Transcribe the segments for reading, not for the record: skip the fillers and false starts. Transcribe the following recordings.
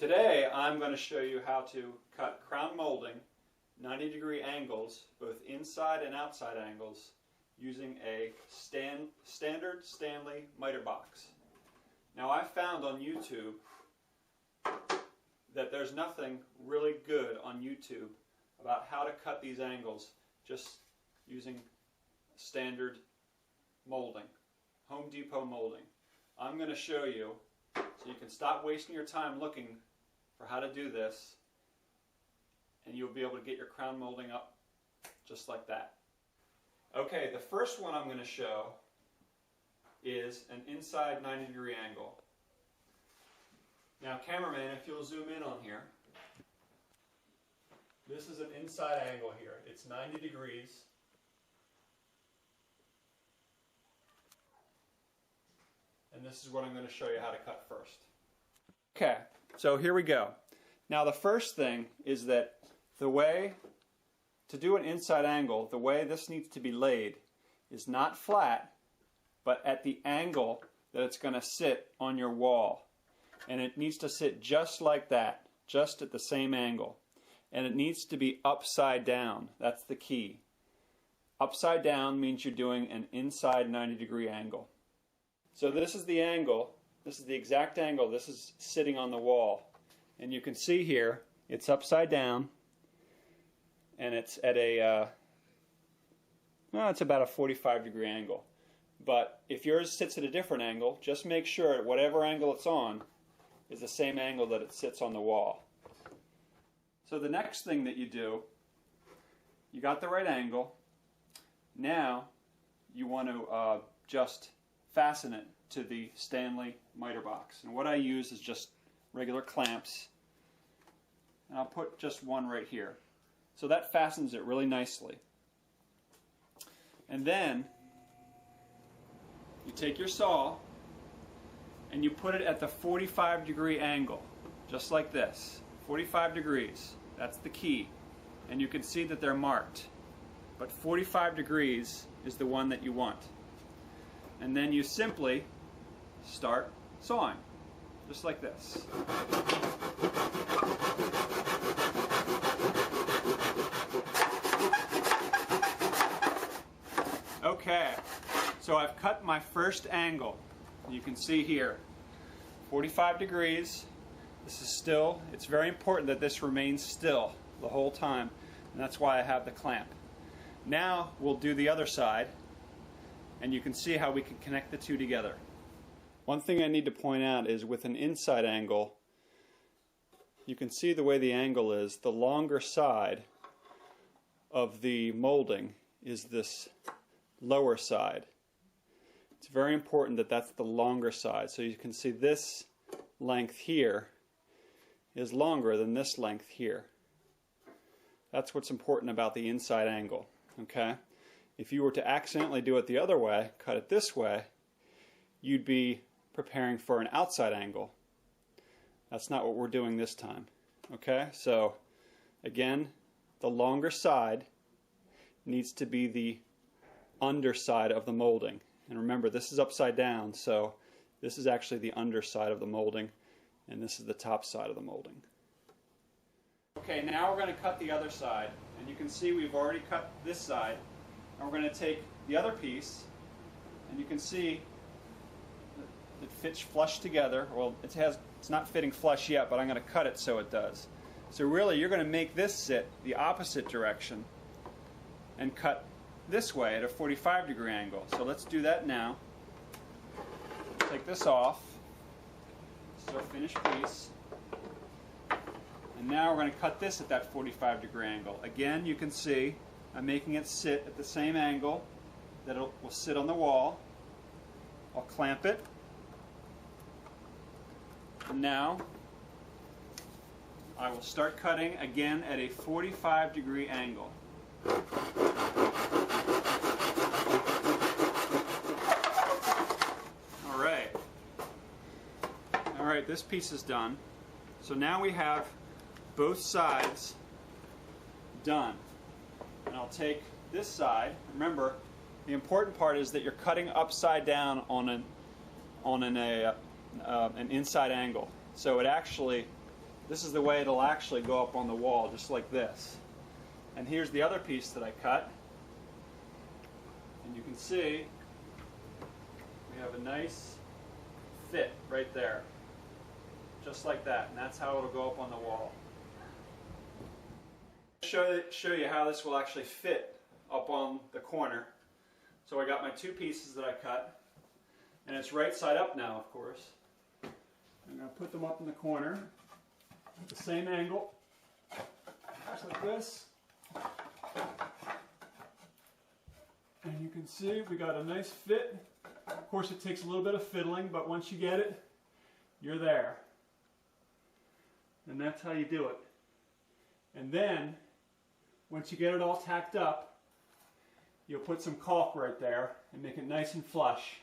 Today I'm going to show you how to cut crown molding 90-degree angles, both inside and outside angles, using a standard Stanley miter box. Now I found on YouTube that there's nothing really good on YouTube about how to cut these angles just using standard molding, Home Depot molding. I'm going to show you so you can stop wasting your time looking for how to do this, and you'll be able to get your crown molding up just like that. Okay, the first one I'm going to show is an inside 90-degree angle. Now cameraman, if you'll zoom in on here, this is an inside angle here. It's 90 degrees. And this is what I'm going to show you how to cut first. Okay, so here we go. Now the first thing is that the way to do an inside angle, the way this needs to be laid is not flat, but at the angle that it's going to sit on your wall. And it needs to sit just like that, just at the same angle. And it needs to be upside down. That's the key. Upside down means you're doing an inside 90-degree angle. So this is the angle, this is the exact angle, this is sitting on the wall. And you can see here, it's upside down, and it's at it's about a 45-degree angle. But if yours sits at a different angle, just make sure whatever angle it's on is the same angle that it sits on the wall. So the next thing that you do, you got the right angle. Now you want to just fasten it to the Stanley miter box. And what I use is just regular clamps. And I'll put just one right here. So that fastens it really nicely. And then you take your saw and you put it at the 45-degree angle, just like this. 45 degrees. That's the key. And you can see that they're marked. But 45 degrees is the one that you want. And then you simply start sawing, just like this. Okay, so I've cut my first angle. You can see here, 45 degrees. This is still, it's very important that this remains still the whole time, and that's why I have the clamp. Now we'll do the other side, and you can see how we can connect the two together. One thing I need to point out is with an inside angle, you can see the way the angle is. The longer side of the molding is this lower side. It's very important that that's the longer side. So you can see this length here is longer than this length here. That's what's important about the inside angle. Okay? If you were to accidentally do it the other way, cut it this way, you'd be preparing for an outside angle. That's not what we're doing this time. Okay? So, again, the longer side needs to be the underside of the molding. And remember, this is upside down, so this is actually the underside of the molding, and this is the top side of the molding. Okay, now we're going to cut the other side. And you can see we've already cut this side. And we're going to take the other piece, and you can see it fits flush together. Well, it's not fitting flush yet, but I'm going to cut it so it does. So really, you're going to make this sit the opposite direction and cut this way at a 45-degree angle. So let's do that now. Take this off. This is our finished piece. And now we're going to cut this at that 45-degree angle. Again, you can see I'm making it sit at the same angle that it will sit on the wall. I'll clamp it. And now I will start cutting again at a 45-degree angle. Alright, this piece is done. So now we have both sides done. And I'll take this side. Remember, the important part is that you're cutting upside down on an inside angle. So it actually this is the way it'll actually go up on the wall, just like this. And here's the other piece that I cut. And you can see we have a nice fit right there. Just like that. And that's how it'll go up on the wall. Show you how this will actually fit up on the corner. So I got my two pieces that I cut. And it's right side up now, of course. I'm going to put them up in the corner at the same angle, just like this. And you can see we got a nice fit. Of course it takes a little bit of fiddling, but once you get it, you're there. And that's how you do it. And then, once you get it all tacked up, you'll put some caulk right there and make it nice and flush.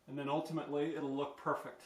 And then ultimately it'll look perfect.